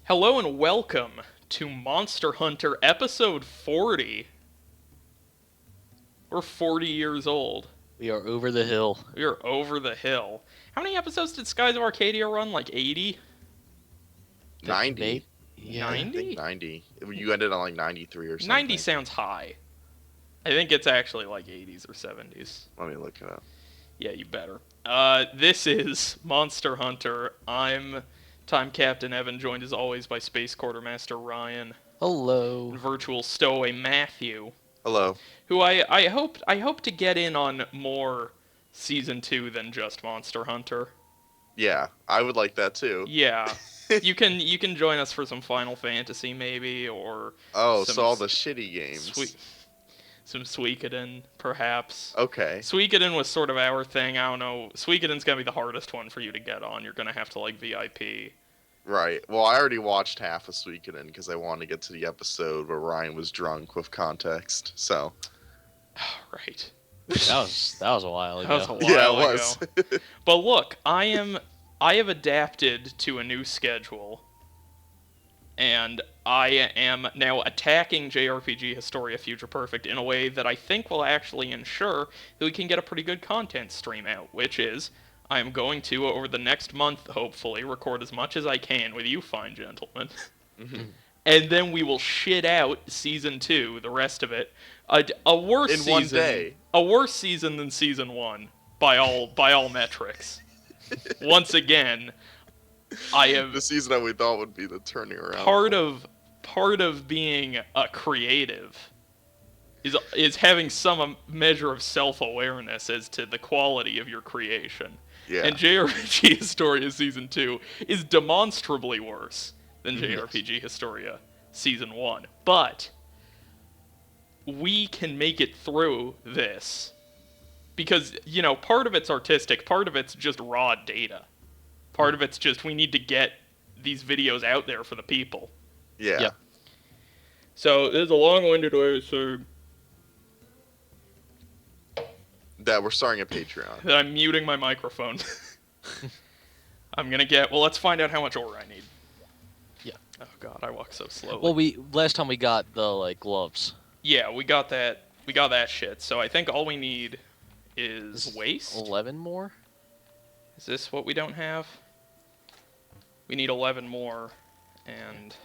Hello and welcome to Monster Hunter episode 40. We're 40 years old. We are over the hill. We are over the hill. How many episodes did Skies of Arcadia run? Like 80? 90. Yeah. 90? I think 90. You ended on like 93 or something. 90 sounds high. I think it's actually like 80s or 70s. Let me look it up. Yeah, you better. This is Monster Hunter. I'm Time Captain Evan, joined as always by Space Quartermaster Ryan. Hello. And Virtual Stowaway Matthew. Hello. Who I hope to get in on more Season 2 than just Monster Hunter. Yeah, I would like that too. Yeah. you can join us for some Final Fantasy maybe, or so all the shitty games. Some Suikoden, perhaps. Okay. Suikoden was sort of our thing. I don't know. Suikoden's gonna be the hardest one for you to get on. You're gonna have to like VIP. Right. Well, I already watched half of Suikoden because I wanted to get to the episode where Ryan was drunk with context. So. Right. That was a while ago. That was a while Yeah, it was. ago. But look, I have adapted to a new schedule, and I am now attacking JRPG Historia Future Perfect in a way that I think will actually ensure that we can get a pretty good content stream out, which is, I am going to, over the next month, hopefully, record as much as I can with you fine gentlemen. Mm-hmm. And then we will shit out Season 2, the rest of it. A worse In season, one day. A worse season than Season 1, by all metrics. Once again, I have... The season that we thought would be the turning around. Part of being a creative is having some measure of self-awareness as to the quality of your creation. Yeah. And JRPG Historia Season 2 is demonstrably worse than JRPG Historia Season 1. But we can make it through this. Because, you know, part of it's artistic, part of it's just raw data. Part of it's just we need to get these videos out there for the people. Yeah. Yep. So, this is a long-winded way to say That we're starting a Patreon. that I'm muting my microphone. I'm gonna get... Well, let's find out how much ore I need. Yeah. Oh god, I walk so slowly. Well, last time we got the gloves. Yeah, we got that. We got that shit. So I think all we need is waste. 11 more? Is this what we don't have? We need 11 more, and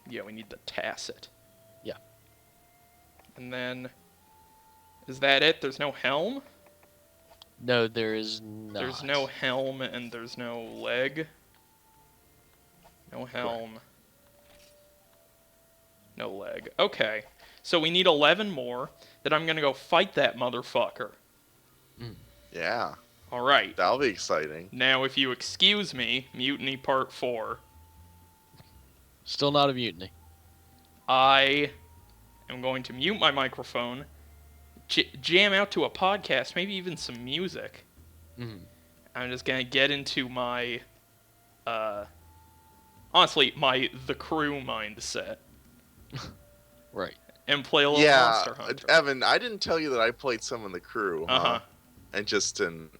yeah, we need the tacit. Yeah. And then, is that it? There's no helm? No, there is not. There's no helm and there's no leg. No helm. No leg. Okay. So we need 11 more. Then I'm gonna go fight that motherfucker. Yeah. Alright. That'll be exciting. Now, if you excuse me, Mutiny Part 4, Still not a mutiny. I am going to mute my microphone, jam out to a podcast, maybe even some music. I'm just going to get into my, honestly, my The Crew mindset. Right. And play a little Monster Yeah, Hunter. Evan, I didn't tell you that I played some of the crew, Uh-huh. And just didn't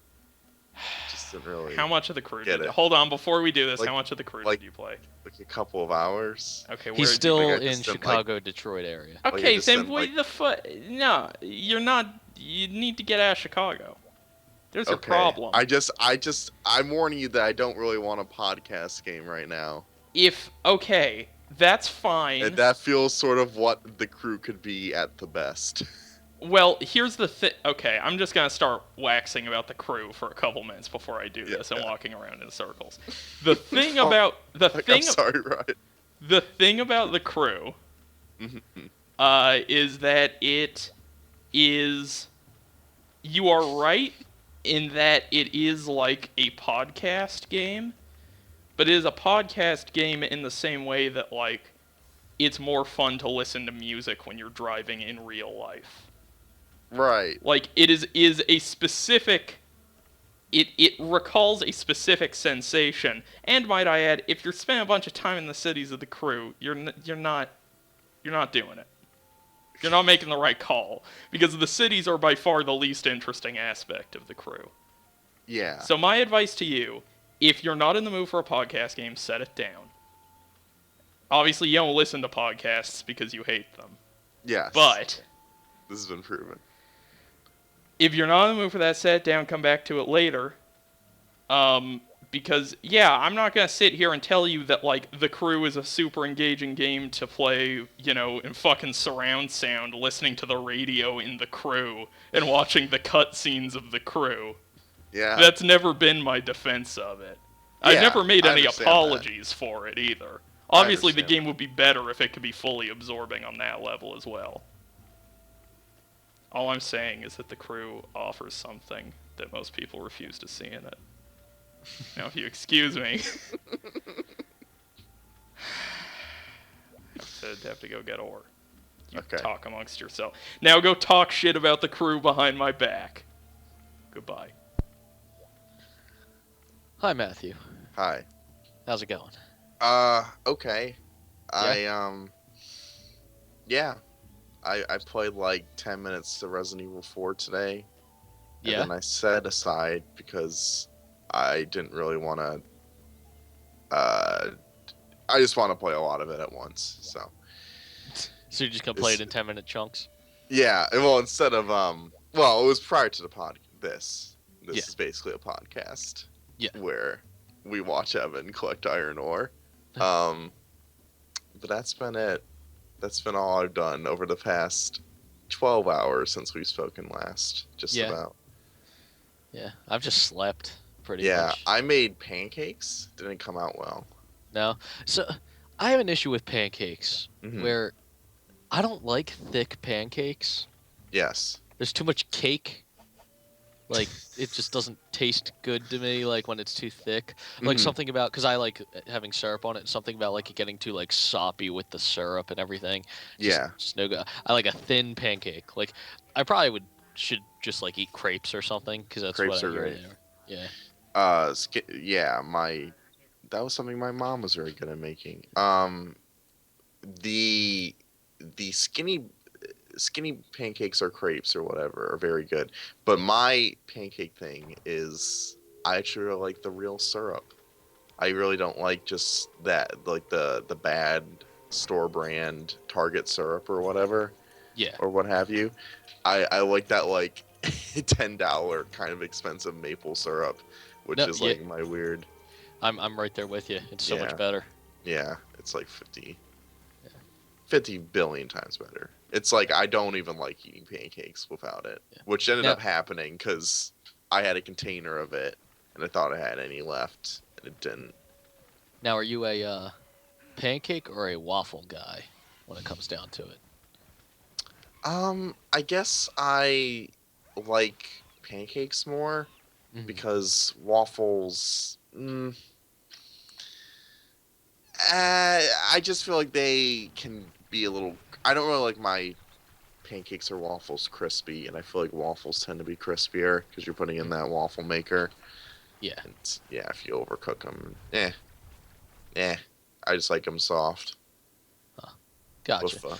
really How much of The Crew get did... it. Hold on, before we do this, Like- how much of The Crew like- did you play? like a couple of hours. Okay, where He's did still think I in just didn't Chicago, Detroit area. Like, I Okay, just then didn't what the fuck? No, you're not... You need to get out of Chicago. There's a problem. I'm warning you that I don't really want a podcast game right now. Okay, that's fine. And that feels sort of what the crew could be at the best. Well, here's the thing. Okay, I'm just gonna start waxing about The Crew for a couple minutes before I do this and walking around in circles. The thing about I'm sorry, Ryan. The thing about The Crew is that it is... You are right in that it is like a podcast game, but it is a podcast game in the same way that, like, it's more fun to listen to music when you're driving in real life. Right. Like, it is a specific... It recalls a specific sensation. And, might I add, if you're spending a bunch of time in the cities of The Crew, you're not doing it. You're not making the right call, because the cities are by far the least interesting aspect of The Crew. Yeah. So my advice to you if you're not in the mood for a podcast game, set it down. Obviously, you don't listen to podcasts because you hate them. Yes. But This has been proven. if you're not in the mood for that, set it down, come back to it later. Because, yeah, I'm not going to sit here and tell you that, like, The Crew is a super engaging game to play, you know, in fucking surround sound, listening to the radio in The Crew, and watching the cutscenes of The Crew. Yeah. That's never been my defense of it. I've Yeah, never made I any understand apologies for it, either. Obviously, the understand game would be better if it could be fully absorbing on that level as well. All I'm saying is that The Crew offers something that most people refuse to see in it. Now, if you excuse me, I have to go get ore. You Okay. talk amongst yourself. Now go talk shit about The Crew behind my back. Goodbye. Hi, Matthew. Hi. How's it going? Okay. Yeah. I played like 10 minutes of Resident Evil 4 today. Yeah. And then I set aside because I didn't really want to. I just want to play a lot of it at once. So. So you're just gonna play it in 10-minute chunks? Yeah. Well, instead of well, it was prior to the pod. This Yeah. is basically a podcast. Yeah. Where we watch Evan collect iron ore. But that's been it. That's been all I've done over the past 12 hours since we've spoken last. Just Yeah. about. Yeah, I've just slept pretty Yeah, much. I made pancakes. Didn't come out well. No, so I have an issue with pancakes Mhm. where I don't like thick pancakes. Yes. There's too much cake. Like it just doesn't taste good to me. Like when it's too thick. Like Mhm. something about because I like having syrup on it. Something about like it getting too like soppy with the syrup and everything. Yeah. Just no good. I like a thin pancake. Like I probably should just like eat crepes or something because that's Crepes what I are hear great. they are. Yeah. Yeah, that was something my mom was very good at making. The skinny pancakes or crepes or whatever are very good. But my pancake thing is I actually really like the real syrup. I really don't like just that like the bad store brand Target syrup or whatever. Yeah. Or what have you. I like that like $10 kind of expensive maple syrup, which No, is yeah. like my weird. I'm right there with you. It's so Yeah. much better. Yeah, it's like 50 billion times better. It's like I don't even like eating pancakes without it, Yeah. which ended Now- up happening because I had a container of it and I thought I had any left and it didn't. Now, are you a pancake or a waffle guy when it comes down to it? I guess I like pancakes more Mhm. because waffles. I just feel like they can be a little. I don't really like my pancakes or waffles crispy, and I feel like waffles tend to be crispier because you're putting in that waffle maker. Yeah. And yeah, if you overcook them, I just like them soft Gotcha.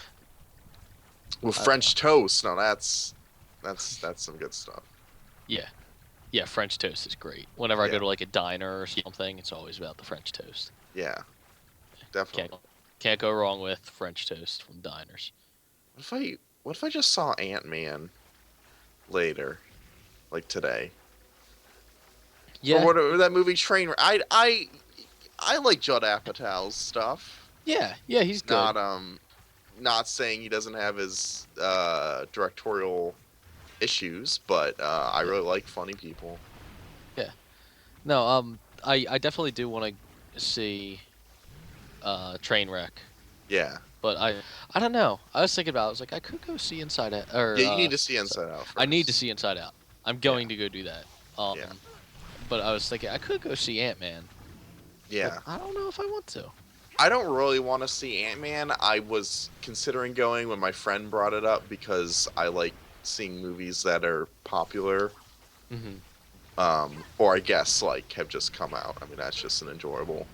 with French toast. No, that's some good stuff. Yeah. Yeah, French toast is great. Whenever I go Yeah. to like a diner or something, it's always about the French toast. Yeah, definitely. Can't go wrong with French toast from diners. What if I just saw Ant-Man later, like today? Yeah. Or whatever that movie Train. I like Judd Apatow's stuff. Yeah, he's good. Not saying he doesn't have his directorial issues, but I really like funny people. No, I definitely do want to see Trainwreck, Yeah. but I don't know. I was thinking about it. I was like I could go see Inside Out or Yeah, you need to see Inside Out first. I need to see Inside Out. I'm going to go do that. Yeah. But I was thinking I could go see Ant-Man. Yeah. But I don't know if I want to. I don't really want to see Ant-Man. I was considering going when my friend brought it up because I like seeing movies that are popular. Mm-hmm. Or I guess like have just come out. I mean, that's just an enjoyable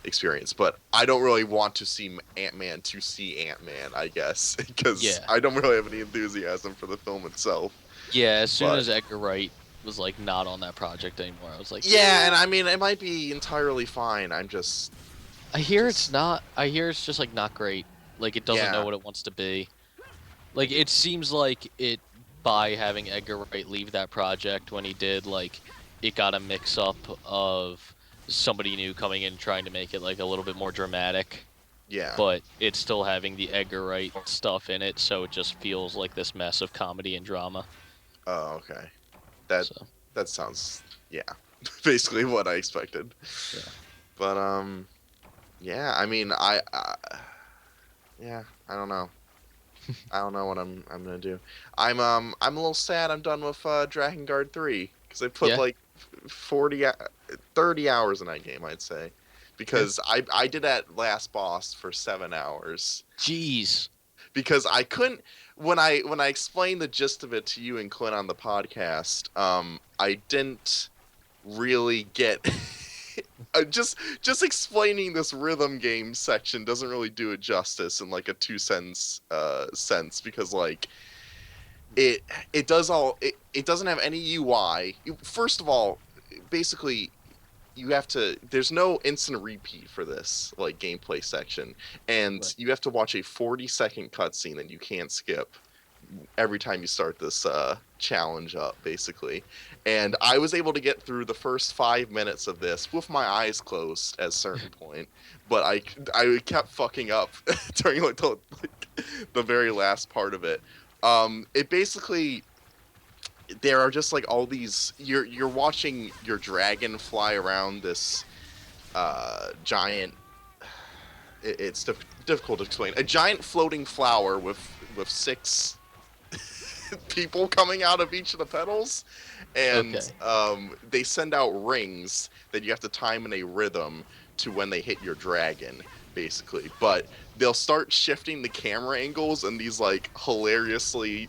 experience. But I don't really want to see Ant-Man to see Ant-Man, I guess, because Yeah. I don't really have any enthusiasm for the film itself. Yeah, as soon But- as Edgar Wright was like not on that project anymore. I was like, Yeah, and I mean, it might be entirely fine. I'm just, I hear it's just not. I hear it's just like not great. Like it doesn't know yeah, what it wants to be. Like it seems like it by having Edgar Wright leave that project when he did, like it got a mix up of somebody new coming in trying to make it like a little bit more dramatic, yeah. but it's still having the Edgar Wright stuff in it, so it just feels like this mess of comedy and drama. Oh, okay. That So that sounds, yeah, basically what I expected. yeah, But yeah. I mean, yeah. I don't know. I don't know what I'm gonna do. I'm a little sad. I'm done with Dragon Guard 3 because I put yeah, like 40, 30 hours in that game. I'd say yeah. because I did that last boss for 7 hours Jeez. because I couldn't when I explained the gist of it to you and Clint on the podcast. I didn't really get. Just explaining this rhythm game section doesn't really do it justice in like a sense because like it it doesn't have any UI. First of all, basically you have to there's no instant repeat for this like gameplay section, Right. and you have to watch a 40-second cutscene that you can't skip every time you start this challenge up, basically. And I was able to get through the first 5 minutes of this with my eyes closed at a certain point, but I kept fucking up during the very last part of it. It basically there are just like all these you're watching your dragon fly around this giant it's difficult to explain. A giant floating flower with six people coming out of each of the petals, Okay. and they send out rings that you have to time in a rhythm to when they hit your dragon, basically. But they'll start shifting the camera angles in these like hilariously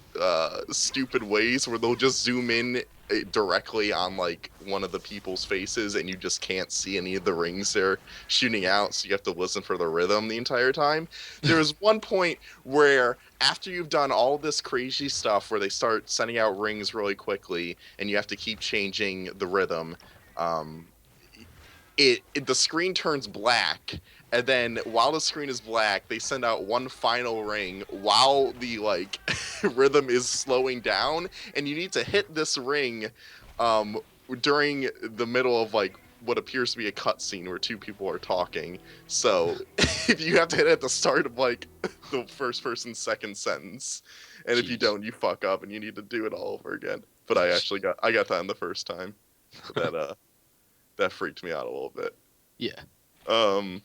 stupid ways where they'll just zoom in directly on like one of the people's faces and you just can't see any of the rings they're shooting out, so you have to listen for the rhythm the entire time. There was one point where after you've done all this crazy stuff where they start sending out rings really quickly and you have to keep changing the rhythm, um, the screen turns black, and then while the screen is black they send out one final ring while the like rhythm is slowing down, and you need to hit this ring um, during the middle of like what appears to be a cutscene where two people are talking. So if you have to hit it at the start of like the first person's second sentence, and if you Jeez. don't, you fuck up and you need to do it all over again. But I got that in the first time. But that freaked me out a little bit. Yeah. Um,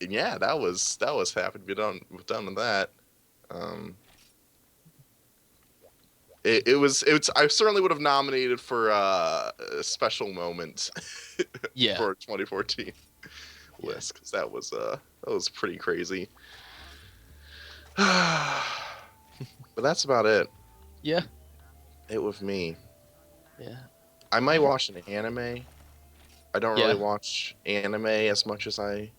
and yeah, that was happy to be done with that. Um, it was I certainly would have nominated for a special moment Yeah. for 2014 Yeah. list because that was pretty crazy. But that's about it. Yeah. It with me. Yeah. I might watch an anime. I don't really Yeah. watch anime as much as I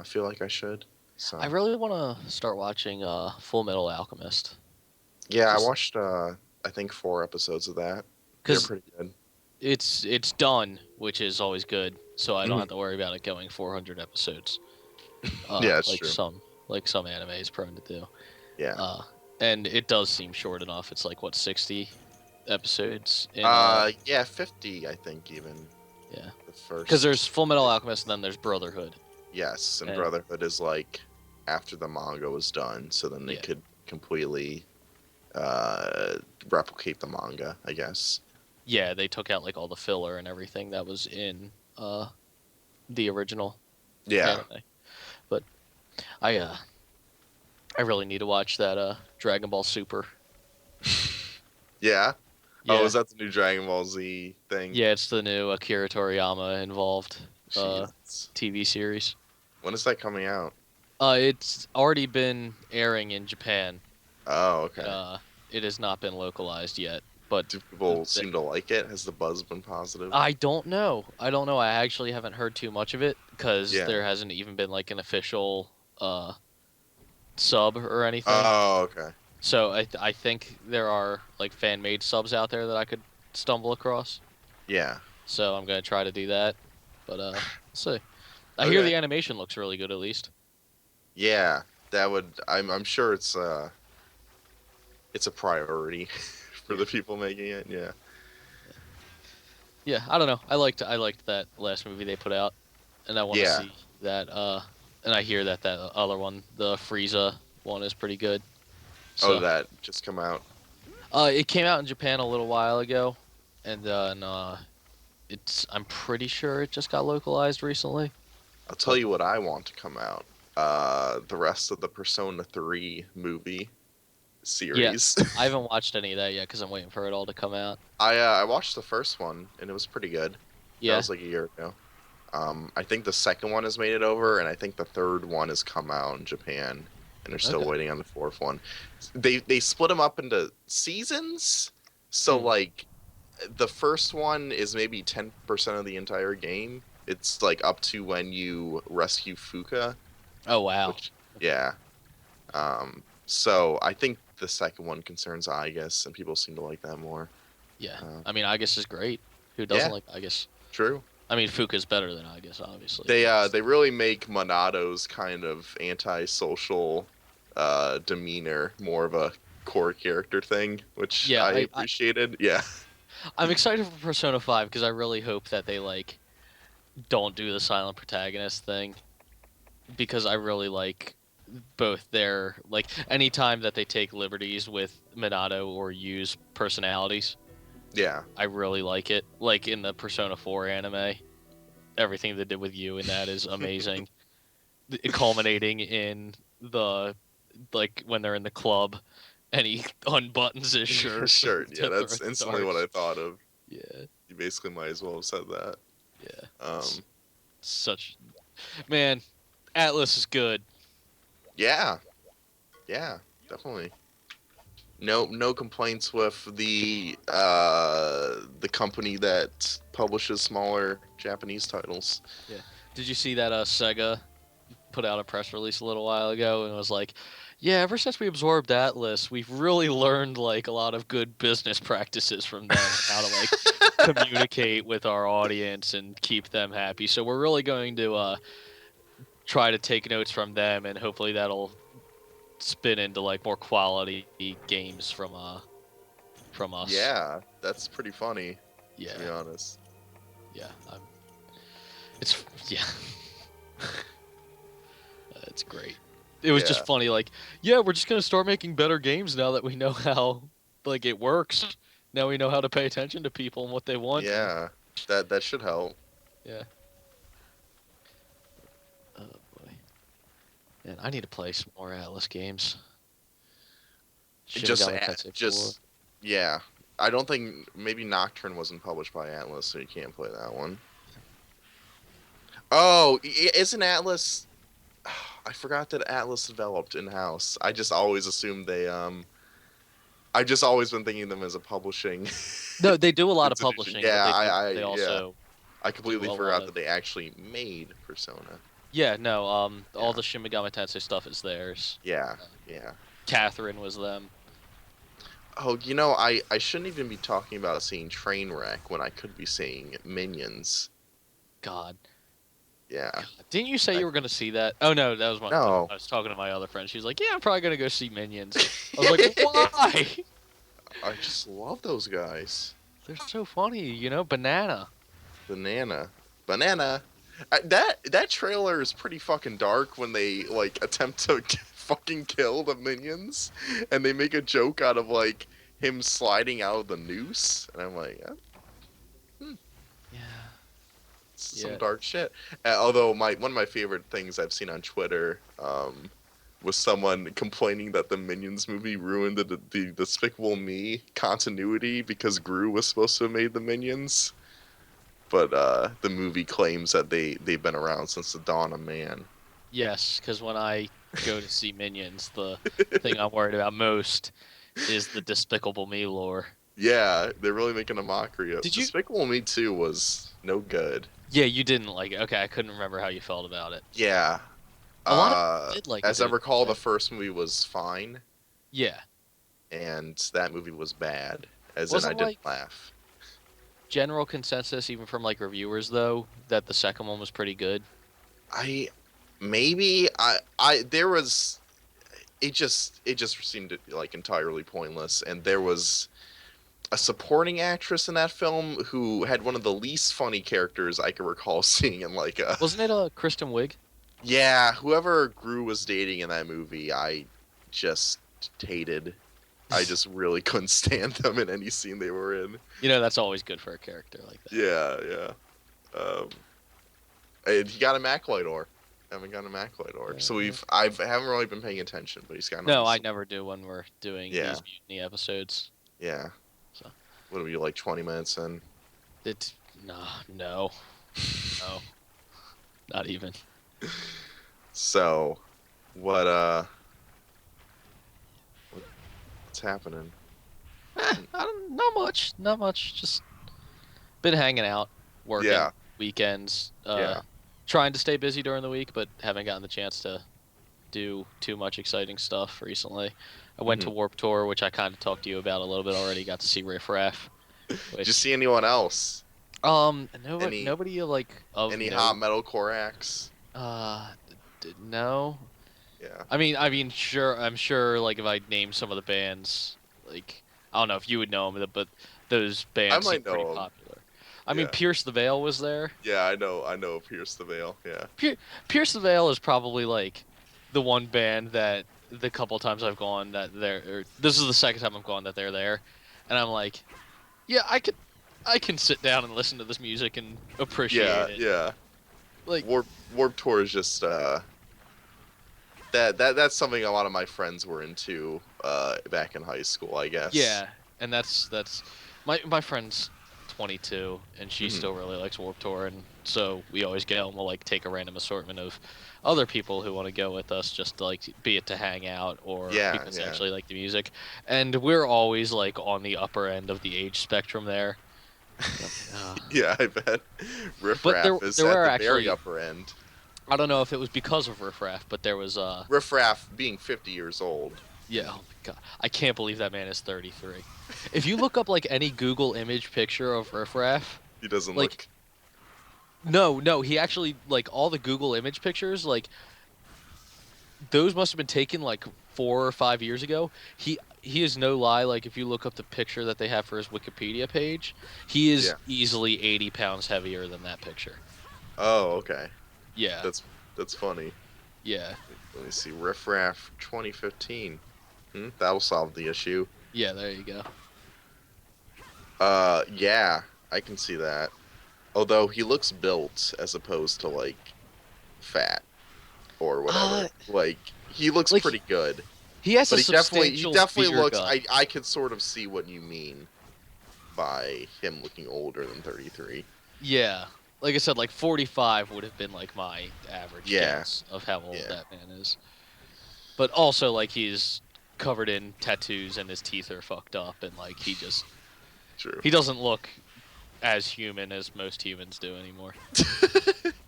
feel like I should. So I really want to start watching Full Metal Alchemist. yeah, I Just watched I think 4 episodes of that. They're because pretty good. it's done, which is always good, so I don't Mhm. have to worry about it going 400 episodes. Yeah, it's Like true. some anime is prone to do. Yeah. And it does seem short enough. It's like what 60 episodes in Yeah, 50 I think even yeah. the first. Because there's Full Metal Alchemist and then there's Brotherhood. Yes, and And Brotherhood is like after the manga was done, so then they yeah. could completely replicate the manga, I guess. Yeah, they took out like all the filler and everything that was in the original Yeah. anime. But I really need to watch that Dragon Ball Super. Yeah. Yeah. Oh, is that the new Dragon Ball Z thing? Yeah, it's the new Akira Toriyama involved Jesus. TV series. When is that coming out? It's already been airing in Japan. Oh, okay. It has not been localized yet, but Do people seem to like it? Has the buzz been positive? I don't know. I actually haven't heard too much of it because Yeah. there hasn't even been like an official sub or anything. Oh, okay. So I think there are like fan made subs out there that I could stumble across. Yeah. So I'm gonna try to do that. But we'll see. I hear Okay. the animation looks really good at least. Yeah, that would. I'm sure it's a priority for Yeah. the people making it. Yeah. Yeah, I don't know. I liked that last movie they put out, and I want to Yeah. see that. And I hear that other one, the Frieza one, is pretty good. Oh, So, that just come out. it came out in Japan a little while ago, and then it's I'm pretty sure it just got localized recently. I'll tell But you what I want to come out. The rest of the Persona 3 movie yeah, series. I haven't watched any of that yet because I'm waiting for it all to come out. I watched the first one and it was pretty good. That Yeah. was like a year ago. I think the second one has made it over, and I think the third one has come out in Japan, and they're still Okay. waiting on the fourth one. They split them up into seasons, so Hmm. like the first one is maybe 10% of the entire game. It's like up to when you rescue Fuka, Oh wow. which yeah. So I think the second one concerns Aigis, and people seem to like that more. Yeah. Uh, I mean, Aegis is great. Who doesn't yeah, like Aegis? true. I mean, Fuka's better than Aegis, obviously. They really make Monado's kind of antisocial demeanor more of a core character thing, which Yeah, I I appreciated. Yeah, I'm excited for Persona 5 because I really hope that they like don't do the silent protagonist thing because I really like both their like anytime that they take liberties with Minato or use personalities, yeah, I really like it. Like in the Persona 4 anime, everything they did with you in that is amazing. Culminating in the like when they're in the club and he unbuttons his shirt sure. Yeah, to throw that's instantly what I darts. thought of. Yeah, You basically might as well have said that. yeah. Um, Such man, Atlas is good. yeah, yeah, definitely. No complaints with the company that publishes smaller Japanese titles. Yeah. Did you see that Sega put out a press release a little while ago and was like, "Yeah, ever since we absorbed Atlas, we've really learned like a lot of good business practices from them and how to like communicate with our audience and keep them happy. So we're really going to try to take notes from them and hopefully that'll spin into like more quality games from us." Yeah, that's pretty funny, to be Yeah. honest. Yeah. It's yeah. It's great. It was Yeah, just funny, like, yeah, we're just gonna start making better games now that we know how, like, it works. Now we know how to pay attention to people and what they want. yeah, that should help. Yeah. Oh boy. Man, I need to play some more Atlas games. Shin Just, Megami Tensei 4. just, yeah. I don't think maybe Nocturne wasn't published by Atlas, so you can't play that one. Oh, isn't Atlas? I forgot that Atlas developed in house. I just always assumed they I've just always been thinking of them as a publishing No, they do a lot of institution. publishing, but Yeah, they yeah. also I do completely a lot forgot of. that they actually made Persona. Yeah, no, all Yeah, the Shin Megami Tensei stuff is theirs. yeah, yeah. Catherine was them. Oh, I shouldn't even be talking about seeing Trainwreck when I could be seeing Minions. God. Yeah. Didn't you say I, you were gonna see that? Oh no, that was my. no. I was talking to my other friend. She was like, "Yeah, I'm probably gonna go see Minions." I was like, "Why?" I just love those guys. They're so funny, Banana. Banana. Banana. That trailer is pretty fucking dark when they like attempt to fucking kill the minions, and they make a joke out of like him sliding out of the noose, and I'm like, Yeah. some Yeah. dark shit. Although one of my favorite things I've seen on Twitter was someone complaining that the Minions movie ruined the Despicable Me continuity because Gru was supposed to have made the Minions, but the movie claims that they've been around since the dawn of man. Yes, because when I go to see Minions, the thing I'm worried about most is the Despicable Me lore. Yeah, they're really making a mockery of. Did you? Despicable Me 2 was no good. Yeah, you didn't like it. Okay, I couldn't remember how you felt about it. Yeah. A lot of people did like it. As I Dude. recall, the first movie was fine, Yeah. and that movie was bad. As in, I Wasn't didn't like laugh. general consensus, even from like reviewers, though, that the second one was pretty good? I maybe I there was it just seemed like entirely pointless, and there was a supporting actress in that film who had one of the least funny characters I can recall seeing in like a Wasn't it a Kristen Wiig? yeah, whoever Gru was dating in that movie, I just hated. I just really couldn't stand them in any scene they were in. You know, that's always good for a character like that. Yeah. And he got a Maclight. Haven't got a Maclight. Yeah, So yeah. I haven't really been paying attention, but he's got. No, I Nice. never do when we're doing Yeah. these mutiny episodes. Yeah. So What are we like 20 minutes in? it, no, not even. So, what what's happening? Not much. Just been hanging out, working Yeah. weekends, Yeah. trying to stay busy during the week, but haven't gotten the chance to do too much exciting stuff recently. I went to Warp Tour, which I kind of talked to you about a little bit already. Got to see Riff Raff. Did you Which, see anyone else? nobody like of Any note. hot metalcore acts? No. Yeah. I mean, sure. I'm sure. Like, if I name some of the bands, like, I don't know if you would know them, but those bands seem might know pretty 'em. popular. I mean, Yeah. Pierce the Veil was there. Yeah, I know Pierce the Veil. Yeah. Pierce the Veil is probably like the one band that the couple times I've gone that this is the second time I've gone that they're there, and I'm like, yeah, I can sit down and listen to this music and appreciate Yeah, it. yeah. Like, Warp Tour is just that's something a lot of my friends were into back in high school, I guess. yeah, and that's my friend's 22 and she Mhm. still really likes Warped Tour, and so we always go and we'll like take a random assortment of other people who want to go with us, just to, like, be it to hang out or Yeah, because they yeah. actually like the music, and we're always like on the upper end of the age spectrum there. Uh, Yeah, I bet. Riff But Raff is there at were the very actually, upper end. I don't know if it was because of Riff Raff, but there was Riff Raff being 50 years old. yeah, oh my god, I can't believe that man is 33. If you look up like any Google image picture of Riff Raff, He doesn't like, no, he actually, like, all the Google image pictures, like, those must have been taken like 4 or 5 years ago. He is no lie. Like, if you look up the picture that they have for his Wikipedia page, he is Yeah. easily 80 pounds heavier than that picture. Oh, okay. Yeah, That's funny. yeah, Let me see. Riff Raff 2015. That'll solve the issue. yeah. There you go. Yeah, I can see that. Although he looks built as opposed to like fat or whatever. Like he looks like, pretty good. He has But a he definitely substantial beer looks. gut. I could sort of see what you mean by him looking older than 33. Yeah, like I said, like 45 would have been like my average Yeah. guess of how old Yeah. that man is. But also, like, he's covered in tattoos and his teeth are fucked up, and like True. he doesn't look as human as most humans do anymore.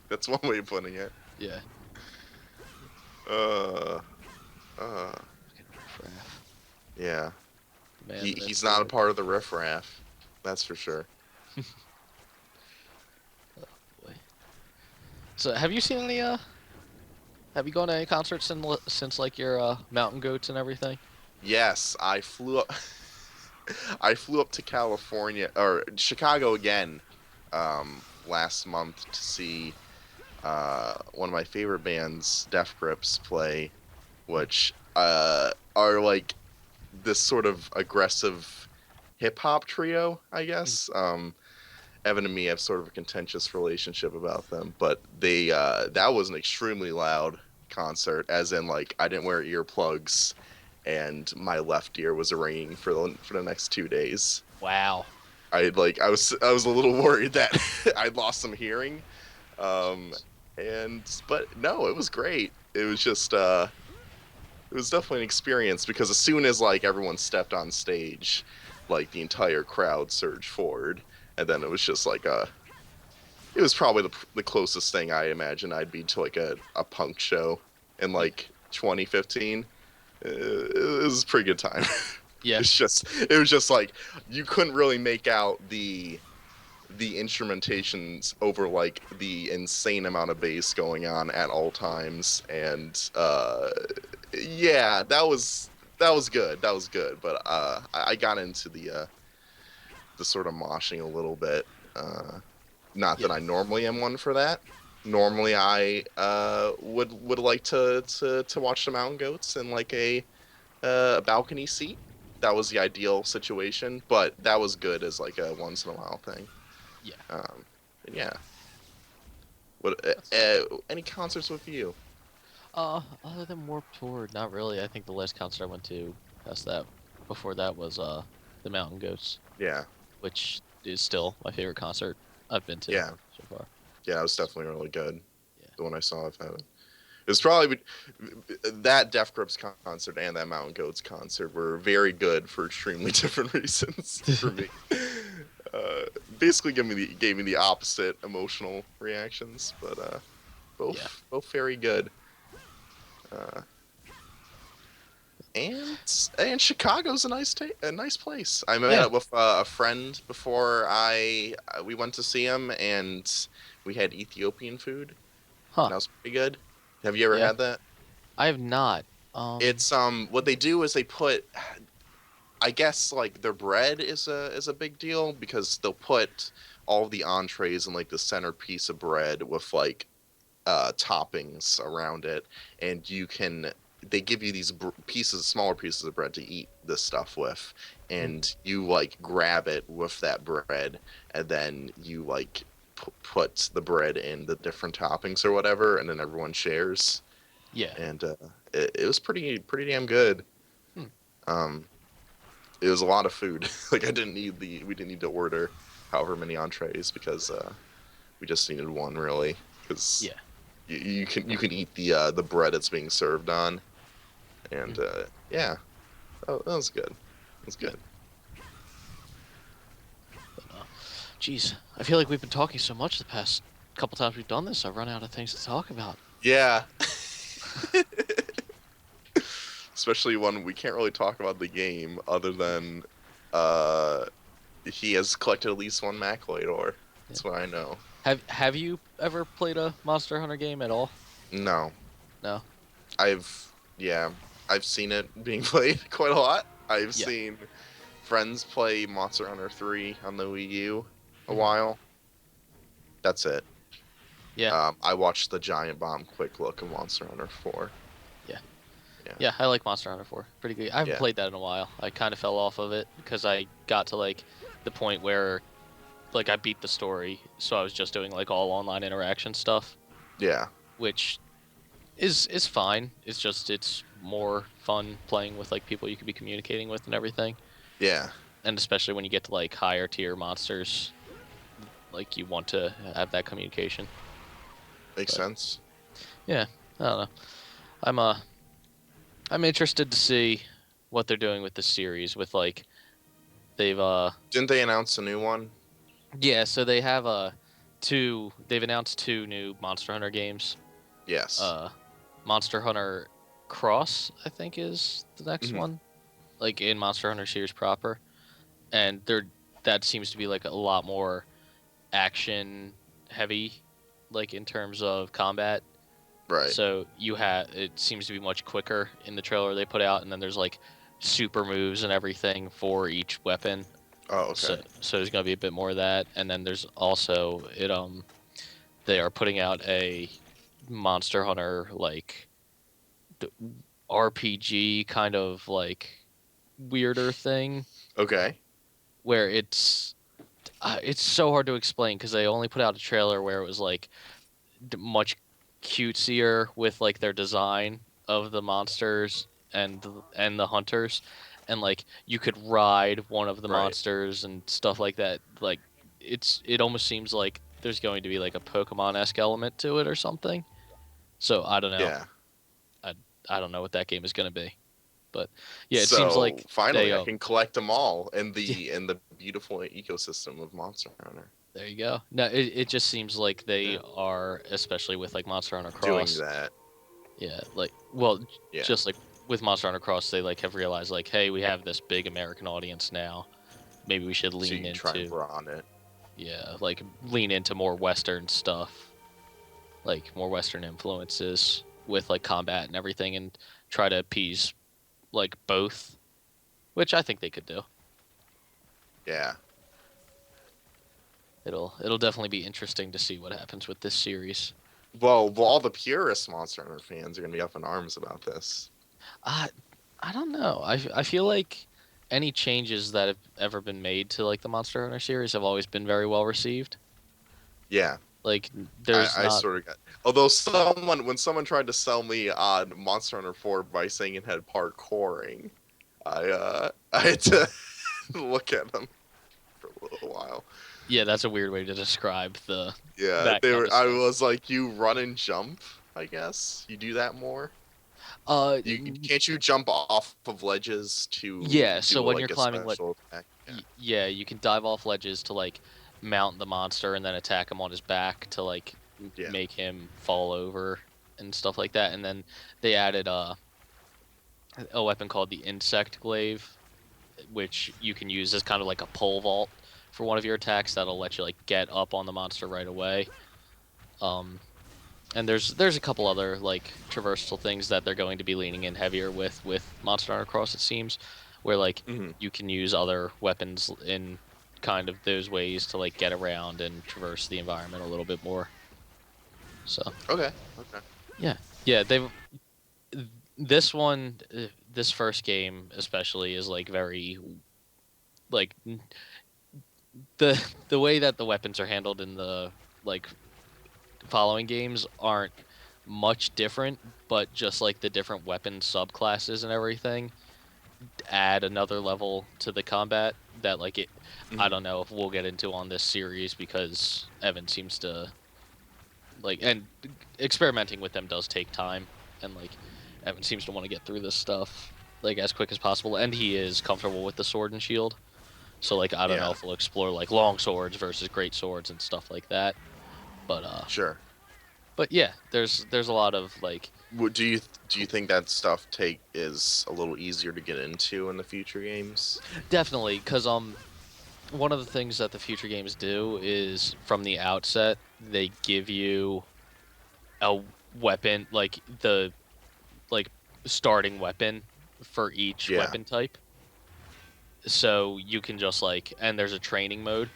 That's one way of putting it. Yeah. Uh, Fucking riffraff. yeah. Man, He's not a part of the Riff Raff. That's for sure. Boy. So, have you seen any? Have you gone to any concerts since like your mountain goats and everything? Yes, I flew up. I flew up to California or Chicago again last month to see one of my favorite bands, Death Grips, play, which are like this sort of aggressive hip hop trio, I guess. Evan and me have sort of a contentious relationship about them, but they that was an extremely loud concert, as in like I didn't wear earplugs and my left ear was ringing for the next 2 days. Wow. I was a little worried that I'd lost some hearing, but no, it was great. It was just it was definitely an experience because as soon as like everyone stepped on stage, like the entire crowd surged forward, and then it was just like it was probably the closest thing I imagine I'd be to like a punk show in like 2015. It was a pretty good time. Yeah. It was just like you couldn't really make out the the instrumentations over like the insane amount of bass going on at all times, and yeah, that was good. That was good. But I got into the sort of moshing a little bit. Not that Yeah. I normally am one for that. Normally, I would like to watch the mountain goats in like a balcony seat. That was the ideal situation, but that was good as like a once in a while thing. Yeah. Yeah. What? That's nice. Any concerts with you? Other than Warped Tour, not really. I think the last concert I went to past that, before that was the Mountain Goats, Yeah. which is still my favorite concert I've been to Yeah. so far. Yeah, it was definitely really good. Yeah. The one I saw of Heaven. It was probably that Death Grips concert and that Mountain Goats concert were very good for extremely different reasons for me. Basically, gave me the opposite emotional reactions, but both Yeah. both very good. Uh, and Chicago's a nice place. I met Yeah. up with a friend before we went to see him, and we had Ethiopian food. Huh. That was pretty good. Have you ever Yeah. had that? I have not. It's what they do is they put, I guess, like their bread is a big deal because they'll put all the entrees in like the centerpiece of bread with like toppings around it, and they give you these smaller pieces of bread to eat this stuff with, and you like grab it with that bread, and then you like put the bread in the different toppings or whatever, and then everyone shares, Yeah. and it was pretty damn good. Hmm. Um, it was a lot of food. Like we didn't need to order however many entrees because we just needed one really because Yeah. you can eat the bread it's being served on, and yeah, that was good. That was Yeah. good. Geez, I feel like we've been talking so much the past couple times we've done this. I've run out of things to talk about. Yeah. Especially when we can't really talk about the game other than uh, he has collected at least one Macloid ore. That's what I know. Have you ever played a Monster Hunter game at all? No, No. yeah, I've seen it being played quite a lot. I've Yeah. seen friends play Monster Hunter 3 on the Wii U a Mhm. while. That's it. Yeah. I watched the Giant Bomb quick look of Monster Hunter 4. Yeah. Yeah. Yeah, I like Monster Hunter 4. Pretty good. I haven't Yeah. played that in a while. I kind of fell off of it because I got to like the point where like I beat the story, so I was just doing like all online interaction stuff, Yeah. which is fine. It's just it's more fun playing with like people you could be communicating with and everything. Yeah. And especially when you get to like higher tier monsters, like you want to have that communication. Makes But, sense. yeah, I don't know. I'm I'm interested to see what they're doing with the series with like they've Didn't they announce a new one? yeah, so they have they've announced two new Monster Hunter games. Yes. Monster Hunter Cross, I think is the next Mhm. one. Like in Monster Hunter series proper. And that seems to be like a lot more action heavy like in terms of combat. Right. So it seems to be much quicker in the trailer they put out, and then there's like super moves and everything for each weapon. Oh, okay. So there's gonna be a bit more of that, and then there's also they are putting out a Monster Hunter like the RPG kind of like weirder thing Okay. where it's so hard to explain because they only put out a trailer where it was like much cutesier with like their design of the monsters and the hunters, and like you could ride one of the Right. monsters and stuff like that. Like it almost seems like there's going to be like a Pokemon-esque element to it or something. So I don't know. Yeah. I don't know what that game is going to be, but yeah, it seems So like finally, they I can collect them all in yeah, the beautiful ecosystem of Monster Hunter. there you go. No, it just seems like they Yeah. are, especially with like Monster Hunter Doing Cross. that. Yeah, like well, Yeah. just like with Monster Hunter Cross, they like have realized like, hey, we have this big American audience now. Maybe we should So lean you can try and into brawn it. Yeah, like lean into more Western stuff, like more Western influences with like combat and everything, and try to appease like both, which I think they could do. Yeah. It'll definitely be interesting to see what happens with this series. Well, all the purist Monster Hunter fans are gonna be up in arms about this. I I don't know. I feel like any changes that have ever been made to like the Monster Hunter series have always been very well received. Yeah, Like I, there's I not. sort of got. Although when someone tried to sell me on Monster Hunter 4 by saying it had parkouring, I had to look at them for a little while. Yeah, that's a weird way to describe Yeah, that they kind were. of I stuff. was like, you run and jump. I guess you do that more. Uh, You can't you jump off of ledges to yeah. So do when you're like a climbing, special attack? Yeah. yeah, you can dive off ledges to like mount the monster and then attack him on his back to like Yeah. make him fall over and stuff like that. And then they added a weapon called the insect glaive, which you can use as kind of like a pole vault for one of your attacks that'll let you like get up on the monster right away. Um, and there's a couple other like traversal things that they're going to be leaning in heavier with Monster Hunter Cross, it seems, where like Hmm. you can use other weapons in kind of those ways to like get around and traverse the environment a little bit more. So Okay. Okay. yeah, yeah, they've this one, this first game especially is like very like the way that the weapons are handled in the like following games aren't much different, but just like the different weapon subclasses and everything add another level to the combat that like it I Hmm. don't know if we'll get into on this series because Evan seems to like and experimenting with them does take time and like Evan seems to want to get through this stuff like as quick as possible and he is comfortable with the sword and shield. So like I don't know Yeah. if we'll explore like long swords versus great swords and stuff like that. But Sure. yeah, there's a lot of like Do you think that stuff take is a little easier to get into in the future games? definitely because one of the things that the future games do is from the outset they give you a weapon like the like starting weapon for each Yeah. weapon type. So you can just like and there's a training mode.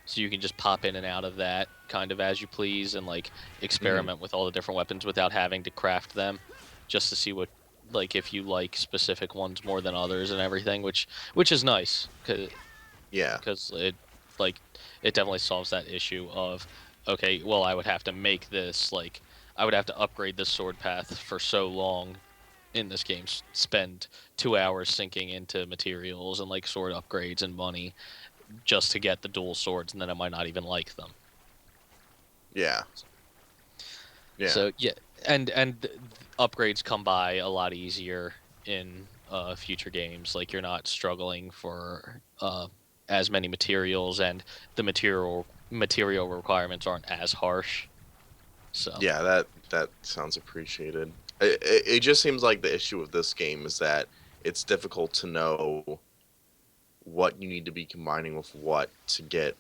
So you can just pop in and out of that kind of as you please and like Hmm. experiment with all the different weapons without having to craft them just to see what like if you like specific ones more than others and everything which is nice Yeah. because like it definitely solves that issue of okay well I would have to make this like I would have to upgrade this sword path for so long in this game spend 2 hours sinking into materials and like sword upgrades and money just to get the dual swords and then I might not even like them. Yeah. Yeah. So yeah, and upgrades come by a lot easier in future games. Like you're not struggling for as many materials, and the material requirements aren't as harsh. So Yeah. That sounds appreciated. It just seems like the issue with this game is that it's difficult to know what you need to be combining with what to get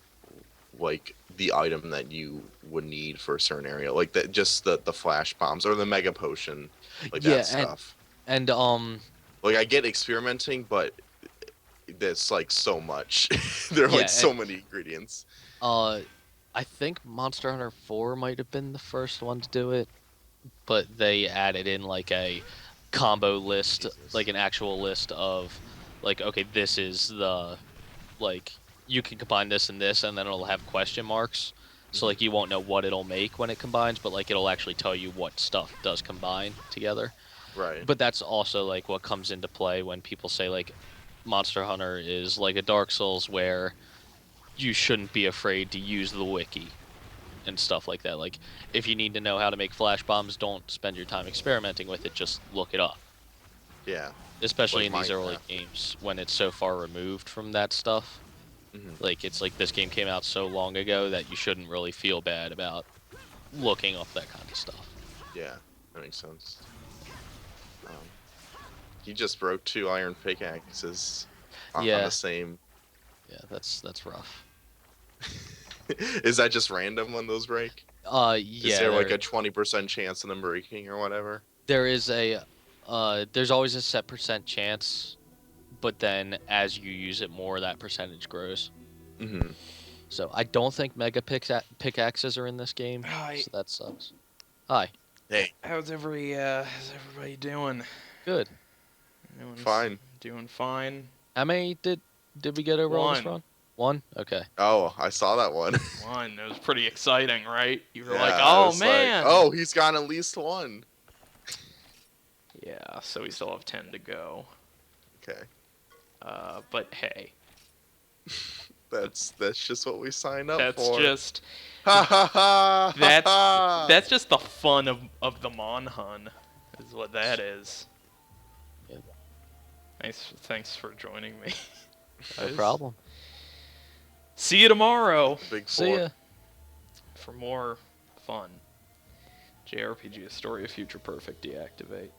like the item that you would need for a certain area, like that, just the flash bombs or the mega potion, like that yeah, stuff. and Like I get experimenting, but there's like so much. There are like yeah, so many ingredients. uh, I think Monster Hunter 4 might have been the first one to do it, but they added in like a combo list, like Jesus. an actual list of like okay, this is the like you can combine this and this and then it'll have question marks. So like Hmm. you won't know what it'll make when it combines, but like it'll actually tell you what stuff does combine together. Right. But that's also like what comes into play when people say like Monster Hunter is like a Dark Souls where you shouldn't be afraid to use the wiki and stuff like that. Like if you need to know how to make flash bombs, don't spend your time experimenting with it, just look it up. Yeah. Especially Like in these early Minecraft. games when it's so far removed from that stuff. Hmm. Like it's like this game came out so long ago that you shouldn't really feel bad about looking up that kind of stuff. Yeah, that makes sense. Um, he just broke two iron pickaxes on Yeah, the same. yeah, that's rough. Is that just random when those break? Yeah. Is there like a 20% chance of them breaking or whatever? There is a there's always a set percent chance, but then as you use it more, that percentage grows. Mm-hmm. So I don't think mega pickaxes are in this game. Hi. So that sucks. Hi. Hey, How's everybody doing? Good. fine. Doing fine. How many did we get overall this One. run? One. Okay. Oh, I saw that one. One. It was pretty exciting, right? You were like, Yeah, I oh was like, man. oh, he's got at least one. Yeah. So we still have 10 to go. Okay, But hey, that's just what we signed up that's for. just Ha ha ha! that's ha. that's just the fun of the Monhun, is what that is. Yeah. Thanks for joining me. No guys. problem. See you tomorrow Big See four. ya. for more fun. JRPG Historia Future Perfect deactivate.